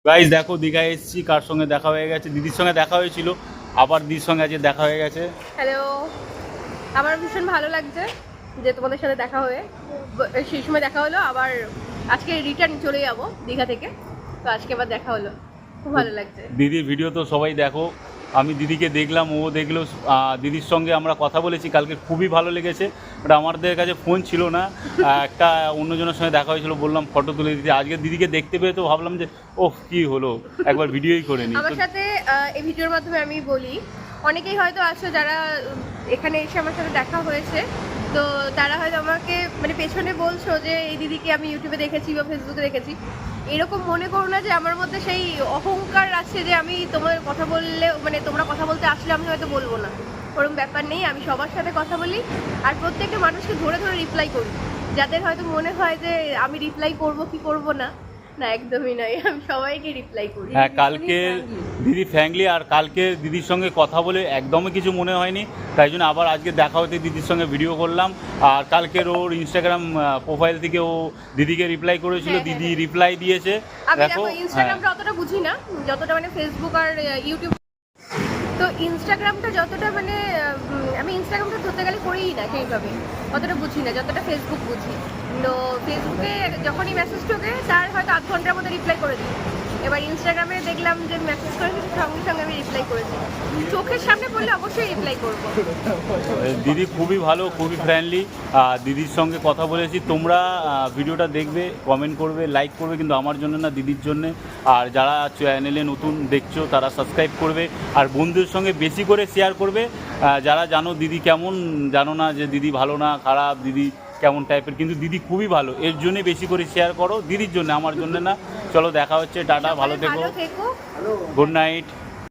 Guys দেখো দীঘায় এসেছি, কার সঙ্গে দেখা হয়ে গেছে, দিদির সঙ্গে দেখা হয়েছিল, আবার দিদির সঙ্গে আজকে দেখা হয়ে গেছে। হ্যালো, আমার ভীষণ ভালো লাগছে যে তোমাদের সাথে দেখা হয়ে সেই সময় দেখা হলো। আবার আজকে রিটার্ন চলে যাবো দীঘা থেকে, তো আজকে আবার দেখা হলো, খুব ভালো লাগছে। দিদির ভিডিও তো সবাই দেখো, আমি দিদিকে দেখলাম, ও দেখলো, দিদির সঙ্গে আমরা কথা বলেছি কালকে, খুবই ভালো লেগেছে। বাট আমাদের কাছে ফোন ছিল না, একটা অন্যজনের সঙ্গে দেখা হয়েছিল, বললাম ফটো তুলে দিতে। আজকে দিদিকে দেখতে পেয়ে তো ভাবলাম যে ওহ কী হলো, একবার ভিডিওই করে নিই। আমার সাথে এই ভিডিওর মাধ্যমে আমি বলি, অনেকেই হয়তো আছো যারা এখানে এসে আমার সাথে দেখা হয়েছে, তো তারা হয়তো আমাকে মানে পেছনে বলছো যে এই দিদিকে আমি ইউটিউবে দেখেছি বা ফেসবুকে দেখেছি। এরকম মনে করো না যে আমার মধ্যে সেই অহংকার আছে যে আমি তোমার কথা বললে মানে তোমরা কথা বলতে আসলে আমি হয়তো বলবো না, ওরকম ব্যাপার নেই। আমি সবার সাথে কথা বলি আর প্রত্যেকটা মানুষকে ধরে ধরে রিপ্লাই করি। যাদের হয়তো মনে হয় যে আমি রিপ্লাই করব কি করব না, না একদমই নয়, আমি সবাইকে রিপ্লাই করি। হ্যাঁ, কালকে দিদি ফ্র্যাঙ্কলি, আর কালকে দিদির সঙ্গে কথা বলে একদমই কিছু মনে হয়নি, তাই জন্য আবার আজকে দেখা হতে দিদির সঙ্গে ভিডিও করলাম। আর কালকের ওর ইনস্টাগ্রাম প্রোফাইল থেকে ও দিদিকে রিপ্লাই করেছিল, দিদি রিপ্লাই দিয়েছে। আমি দেখো ইনস্টাগ্রামটা অতটা বুঝি না, যতটা মানে ফেসবুক আর ইউটিউব। তো ইনস্টাগ্রামটা যতটা মানে আমি ইনস্টাগ্রামটা ধরতে গেলে করিই না সেইভাবে, অতটা বুঝি না যতটা ফেসবুক বুঝি। তো ফেসবুকে যখনই মেসেজ ঢোকে তার হয়তো আধ ঘন্টার মধ্যে রিপ্লাই করে দিই। এবার ইনস্টাগ্রামে দেখলাম যে মেসেজ করেছি, সঙ্গে সঙ্গে আমি রিপ্লাই করেছি। চোখের সামনে পড়লে অবশ্যই রিপ্লাই করব। দিদি খুবই ভালো, খুবই ফ্রেন্ডলি। দিদির সঙ্গে কথা বলেছি, তোমরা ভিডিওটা দেখবে, কমেন্ট করবে, লাইক করবে, কিন্তু আমার জন্য না, দিদির জন্যে। আর যারা চ্যানেলে নতুন দেখছো তারা সাবস্ক্রাইব করবে, আর বন্ধুদের সঙ্গে বেশি করে শেয়ার করবে। যারা জানো দিদি কেমন, জানো না যে দিদি ভালো না খারাপ, দিদি কেমন টাইপের, কিন্তু দিদি খুবই ভালো, এর জন্যে বেশি করে শেয়ার করো, দিদির জন্য, আমার জন্য না। চলো দেখা হচ্ছে, টাটা, ভালো থেকো, গুড নাইট।